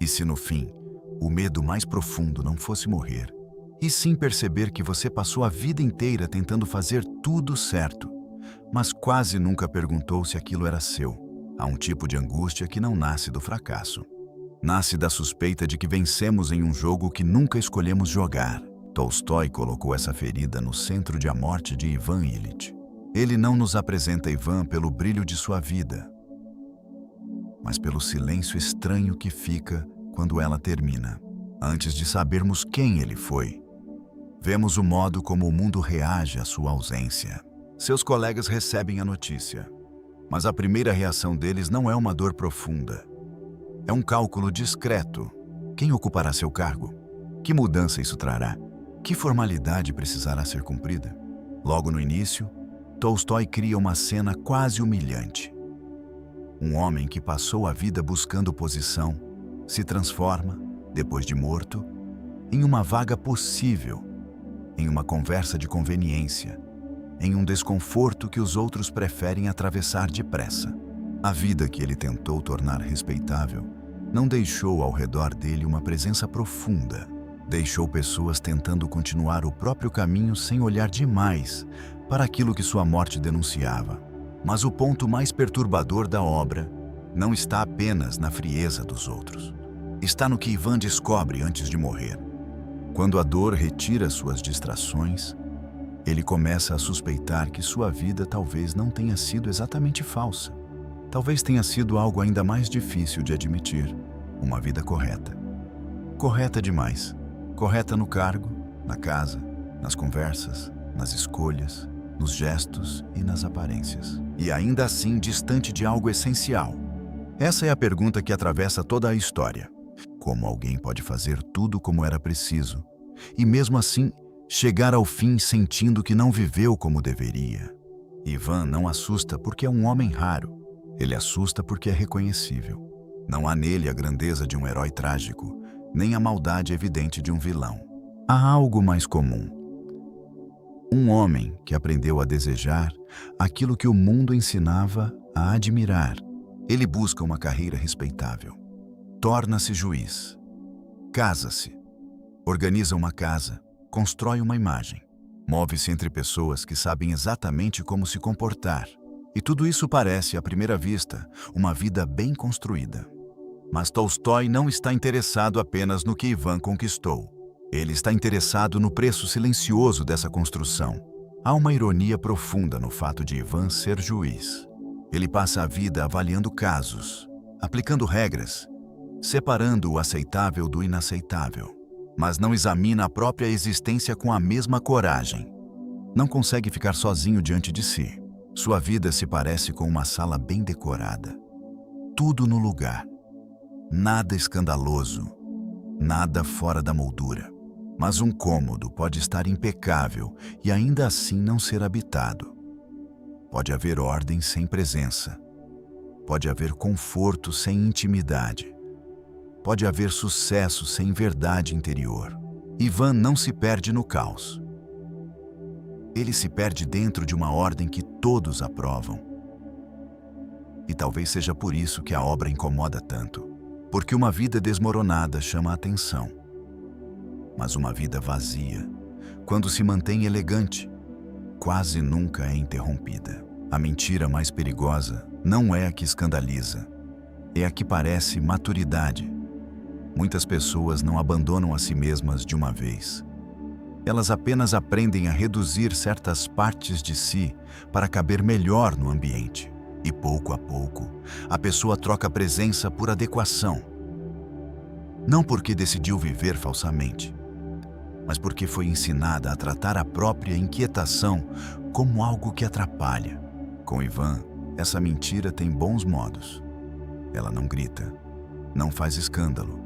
E se no fim, o medo mais profundo não fosse morrer, e sim perceber que você passou a vida inteira tentando fazer tudo certo, mas quase nunca perguntou se aquilo era seu? Há um tipo de angústia que não nasce do fracasso. Nasce da suspeita de que vencemos em um jogo que nunca escolhemos jogar. Tolstói colocou essa ferida no centro de A Morte de Ivan Ilitch. Ele não nos apresenta Ivan pelo brilho de sua vida, mas pelo silêncio estranho que fica quando ela termina. Antes de sabermos quem ele foi, vemos o modo como o mundo reage à sua ausência. Seus colegas recebem a notícia, mas a primeira reação deles não é uma dor profunda. É um cálculo discreto. Quem ocupará seu cargo? Que mudança isso trará? Que formalidade precisará ser cumprida? Logo no início, Tolstói cria uma cena quase humilhante. Um homem que passou a vida buscando posição se transforma, depois de morto, em uma vaga possível, em uma conversa de conveniência, em um desconforto que os outros preferem atravessar depressa. A vida que ele tentou tornar respeitável não deixou ao redor dele uma presença profunda. Deixou pessoas tentando continuar o próprio caminho sem olhar demais para aquilo que sua morte denunciava. Mas o ponto mais perturbador da obra não está apenas na frieza dos outros. Está no que Ivan descobre antes de morrer. Quando a dor retira suas distrações, ele começa a suspeitar que sua vida talvez não tenha sido exatamente falsa. Talvez tenha sido algo ainda mais difícil de admitir, uma vida correta. Correta demais. Correta no cargo, na casa, nas conversas, nas escolhas, nos gestos e nas aparências. E ainda assim distante de algo essencial. Essa é a pergunta que atravessa toda a história. Como alguém pode fazer tudo como era preciso, e mesmo assim chegar ao fim sentindo que não viveu como deveria? Ivan não assusta porque é um homem raro. Ele assusta porque é reconhecível. Não há nele a grandeza de um herói trágico, nem a maldade evidente de um vilão. Há algo mais comum. Um homem que aprendeu a desejar aquilo que o mundo ensinava a admirar. Ele busca uma carreira respeitável. Torna-se juiz. Casa-se. Organiza uma casa. Constrói uma imagem. Move-se entre pessoas que sabem exatamente como se comportar. E tudo isso parece, à primeira vista, uma vida bem construída. Mas Tolstói não está interessado apenas no que Ivan conquistou. Ele está interessado no preço silencioso dessa construção. Há uma ironia profunda no fato de Ivan ser juiz. Ele passa a vida avaliando casos, aplicando regras, separando o aceitável do inaceitável, mas não examina a própria existência com a mesma coragem. Não consegue ficar sozinho diante de si. Sua vida se parece com uma sala bem decorada. Tudo no lugar. Nada escandaloso, nada fora da moldura. Mas um cômodo pode estar impecável e ainda assim não ser habitado. Pode haver ordem sem presença. Pode haver conforto sem intimidade. Pode haver sucesso sem verdade interior. Ivan não se perde no caos. Ele se perde dentro de uma ordem que todos aprovam. E talvez seja por isso que a obra incomoda tanto. Porque uma vida desmoronada chama a atenção. Mas uma vida vazia, quando se mantém elegante, quase nunca é interrompida. A mentira mais perigosa não é a que escandaliza, é a que parece maturidade. Muitas pessoas não abandonam a si mesmas de uma vez. Elas apenas aprendem a reduzir certas partes de si para caber melhor no ambiente. E pouco a pouco, a pessoa troca a presença por adequação. Não porque decidiu viver falsamente, mas porque foi ensinada a tratar a própria inquietação como algo que atrapalha. Com Ivan, essa mentira tem bons modos. Ela não grita, não faz escândalo,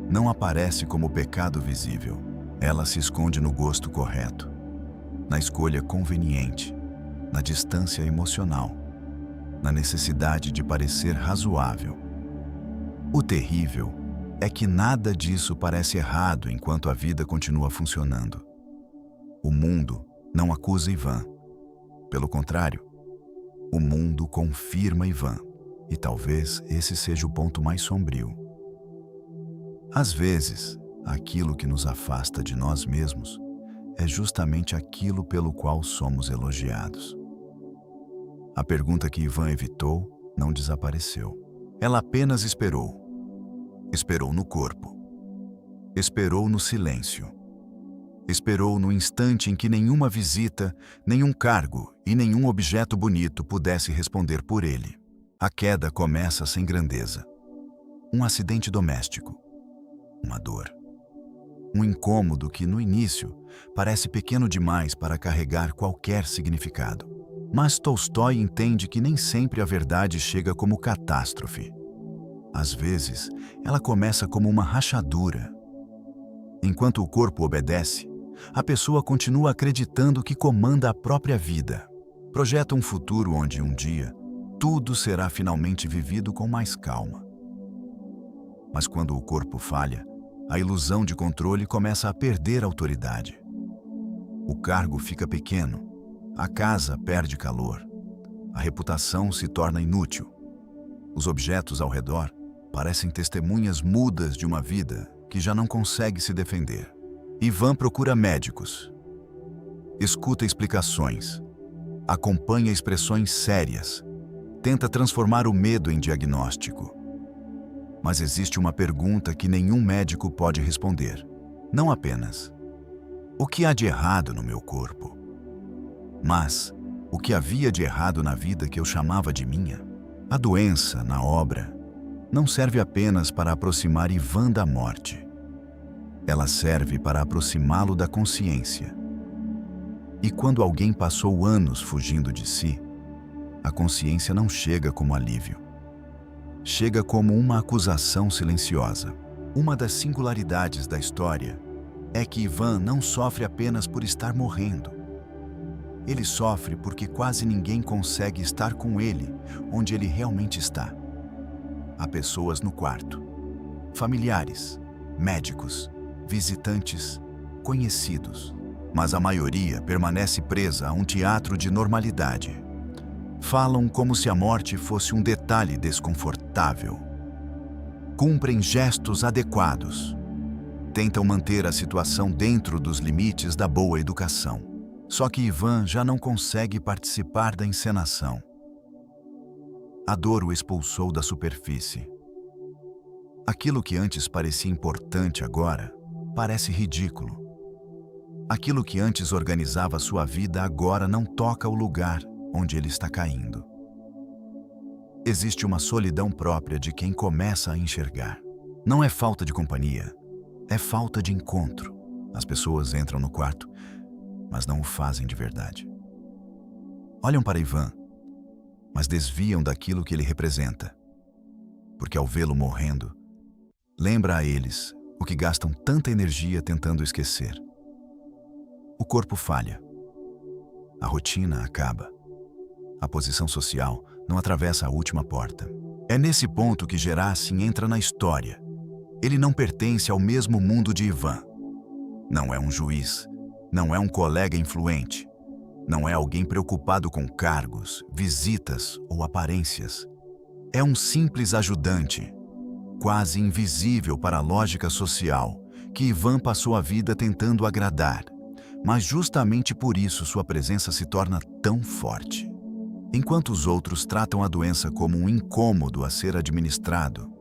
não aparece como pecado visível. Ela se esconde no gosto correto, na escolha conveniente, na distância emocional, na necessidade de parecer razoável. O terrível é que nada disso parece errado enquanto a vida continua funcionando. O mundo não acusa Ivan. Pelo contrário, o mundo confirma Ivan. E talvez esse seja o ponto mais sombrio. Às vezes, aquilo que nos afasta de nós mesmos é justamente aquilo pelo qual somos elogiados. A pergunta que Ivan evitou não desapareceu. Ela apenas esperou. Esperou no corpo. Esperou no silêncio. Esperou no instante em que nenhuma visita, nenhum cargo e nenhum objeto bonito pudesse responder por ele. A queda começa sem grandeza. Um acidente doméstico. Uma dor. Um incômodo que, no início, parece pequeno demais para carregar qualquer significado. Mas Tolstói entende que nem sempre a verdade chega como catástrofe. Às vezes, ela começa como uma rachadura. Enquanto o corpo obedece, a pessoa continua acreditando que comanda a própria vida. Projeta um futuro onde, um dia, tudo será finalmente vivido com mais calma. Mas quando o corpo falha, a ilusão de controle começa a perder autoridade. O cargo fica pequeno, a casa perde calor, a reputação se torna inútil. Os objetos ao redor parecem testemunhas mudas de uma vida que já não consegue se defender. Ivan procura médicos, escuta explicações, acompanha expressões sérias, tenta transformar o medo em diagnóstico. Mas existe uma pergunta que nenhum médico pode responder. Não apenas: o que há de errado no meu corpo? Mas o que havia de errado na vida que eu chamava de minha? A doença, na obra, não serve apenas para aproximar Ivan da morte. Ela serve para aproximá-lo da consciência. E quando alguém passou anos fugindo de si, a consciência não chega como alívio. Chega como uma acusação silenciosa. Uma das singularidades da história é que Ivan não sofre apenas por estar morrendo. Ele sofre porque quase ninguém consegue estar com ele onde ele realmente está. Há pessoas no quarto, familiares, médicos, visitantes, conhecidos, mas a maioria permanece presa a um teatro de normalidade. Falam como se a morte fosse um detalhe desconfortável. Cumprem gestos adequados. Tentam manter a situação dentro dos limites da boa educação. Só que Ivan já não consegue participar da encenação. A dor o expulsou da superfície. Aquilo que antes parecia importante agora parece ridículo. Aquilo que antes organizava sua vida agora não toca o lugar onde ele está caindo. Existe uma solidão própria de quem começa a enxergar. Não é falta de companhia, é falta de encontro. As pessoas entram no quarto, mas não o fazem de verdade. Olham para Ivan, mas desviam daquilo que ele representa. Porque ao vê-lo morrendo, lembra a eles o que gastam tanta energia tentando esquecer. O corpo falha. A rotina acaba. A posição social não atravessa a última porta. É nesse ponto que Gerasim entra na história. Ele não pertence ao mesmo mundo de Ivan. Não é um juiz, não é um colega influente, não é alguém preocupado com cargos, visitas ou aparências. É um simples ajudante, quase invisível para a lógica social, que Ivan passou a vida tentando agradar, mas justamente por isso sua presença se torna tão forte. Enquanto os outros tratam a doença como um incômodo a ser administrado,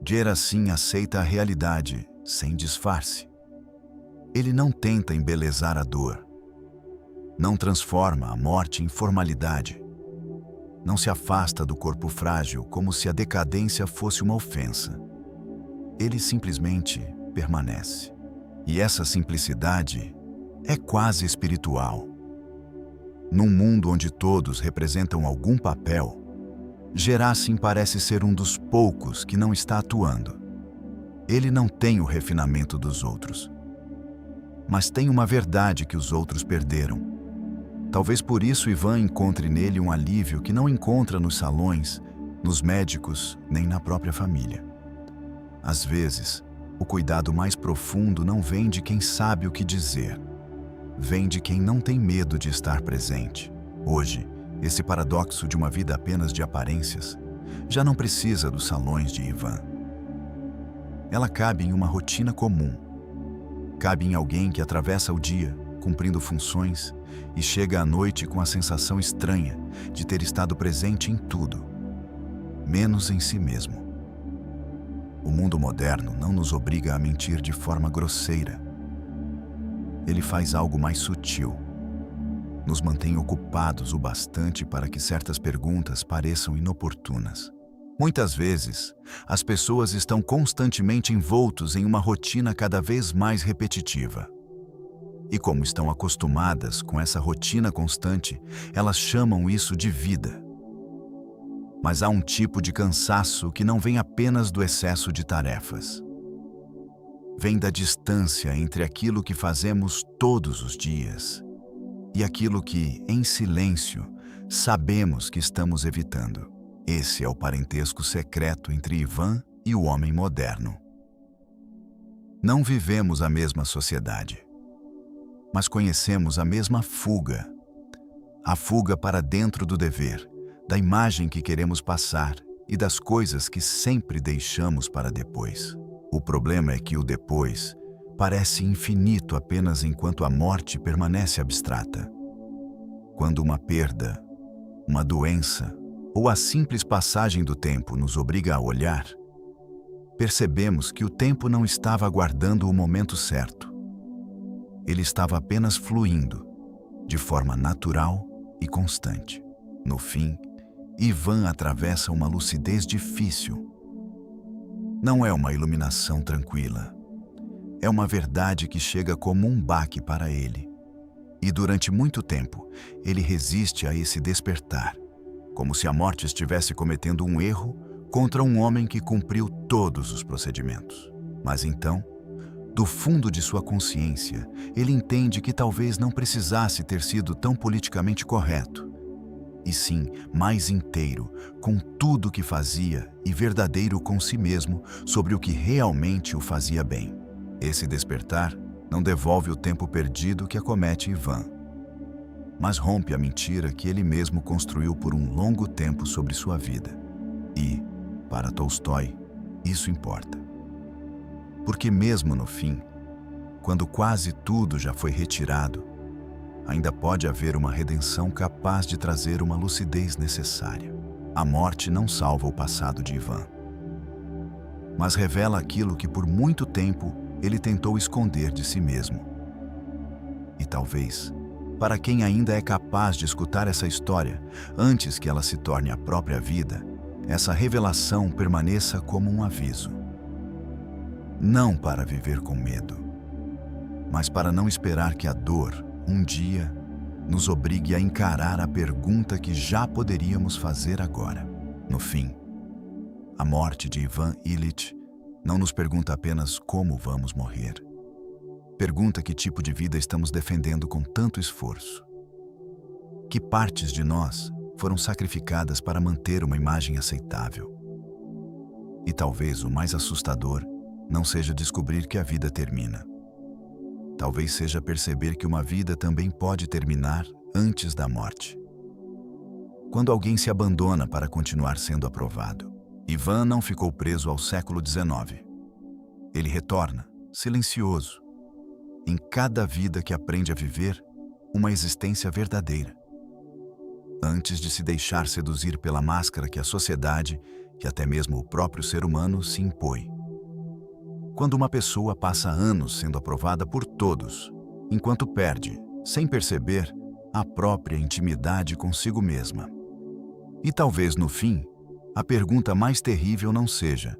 Gerasim aceita a realidade sem disfarce. Ele não tenta embelezar a dor. Não transforma a morte em formalidade. Não se afasta do corpo frágil como se a decadência fosse uma ofensa. Ele simplesmente permanece. E essa simplicidade é quase espiritual. Num mundo onde todos representam algum papel, Gerasim parece ser um dos poucos que não está atuando. Ele não tem o refinamento dos outros, mas tem uma verdade que os outros perderam. Talvez por isso Ivan encontre nele um alívio que não encontra nos salões, nos médicos, nem na própria família. Às vezes, o cuidado mais profundo não vem de quem sabe o que dizer, vem de quem não tem medo de estar presente. Hoje, esse paradoxo de uma vida apenas de aparências já não precisa dos salões de Ivan. Ela cabe em uma rotina comum. Cabe em alguém que atravessa o dia, cumprindo funções, e chega à noite com a sensação estranha de ter estado presente em tudo, menos em si mesmo. O mundo moderno não nos obriga a mentir de forma grosseira. Ele faz algo mais sutil. Nos mantém ocupados o bastante para que certas perguntas pareçam inoportunas. Muitas vezes, as pessoas estão constantemente envoltos em uma rotina cada vez mais repetitiva. E como estão acostumadas com essa rotina constante, elas chamam isso de vida. Mas há um tipo de cansaço que não vem apenas do excesso de tarefas. Vem da distância entre aquilo que fazemos todos os dias e aquilo que, em silêncio, sabemos que estamos evitando. Esse é o parentesco secreto entre Ivan e o homem moderno. Não vivemos a mesma sociedade, mas conhecemos a mesma fuga. A fuga para dentro do dever, da imagem que queremos passar e das coisas que sempre deixamos para depois. O problema é que o depois parece infinito apenas enquanto a morte permanece abstrata. Quando uma perda, uma doença ou a simples passagem do tempo nos obriga a olhar, percebemos que o tempo não estava aguardando o momento certo. Ele estava apenas fluindo, de forma natural e constante. No fim, Ivan atravessa uma lucidez difícil. Não é uma iluminação tranquila. É uma verdade que chega como um baque para ele. E durante muito tempo, ele resiste a esse despertar, como se a morte estivesse cometendo um erro contra um homem que cumpriu todos os procedimentos. Mas então, do fundo de sua consciência, ele entende que talvez não precisasse ter sido tão politicamente correto, e sim mais inteiro com tudo o que fazia e verdadeiro com si mesmo sobre o que realmente o fazia bem. Esse despertar não devolve o tempo perdido que acomete Ivan, mas rompe a mentira que ele mesmo construiu por um longo tempo sobre sua vida. E, para Tolstói, isso importa. Porque mesmo no fim, quando quase tudo já foi retirado, ainda pode haver uma redenção capaz de trazer uma lucidez necessária. A morte não salva o passado de Ivan, mas revela aquilo que por muito tempo ele tentou esconder de si mesmo. E talvez, para quem ainda é capaz de escutar essa história antes que ela se torne a própria vida, essa revelação permaneça como um aviso. Não para viver com medo, mas para não esperar que a dor, um dia, nos obrigue a encarar a pergunta que já poderíamos fazer agora. No fim, a morte de Ivan Ilitch não nos pergunta apenas como vamos morrer. Pergunta que tipo de vida estamos defendendo com tanto esforço. Que partes de nós foram sacrificadas para manter uma imagem aceitável? E talvez o mais assustador não seja descobrir que a vida termina. Talvez seja perceber que uma vida também pode terminar antes da morte. Quando alguém se abandona para continuar sendo aprovado. Ivan não ficou preso ao século XIX. Ele retorna, silencioso, em cada vida que aprende a viver uma existência verdadeira, antes de se deixar seduzir pela máscara que a sociedade, que até mesmo o próprio ser humano, se impõe. Quando uma pessoa passa anos sendo aprovada por todos, enquanto perde, sem perceber, a própria intimidade consigo mesma. E talvez no fim, a pergunta mais terrível não seja: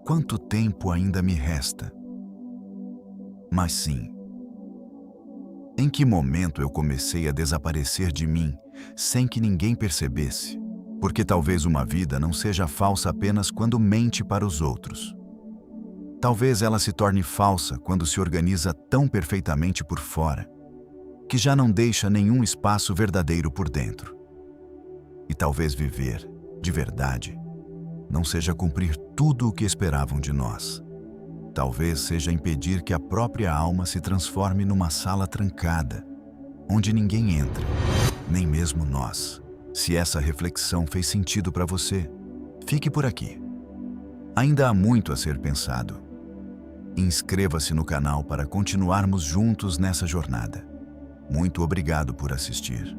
quanto tempo ainda me resta? Mas sim: em que momento eu comecei a desaparecer de mim sem que ninguém percebesse? Porque talvez uma vida não seja falsa apenas quando mente para os outros. Talvez ela se torne falsa quando se organiza tão perfeitamente por fora, que já não deixa nenhum espaço verdadeiro por dentro. E talvez viver, de verdade, não seja cumprir tudo o que esperavam de nós. Talvez seja impedir que a própria alma se transforme numa sala trancada, onde ninguém entra, nem mesmo nós. Se essa reflexão fez sentido para você, fique por aqui. Ainda há muito a ser pensado. Inscreva-se no canal para continuarmos juntos nessa jornada. Muito obrigado por assistir.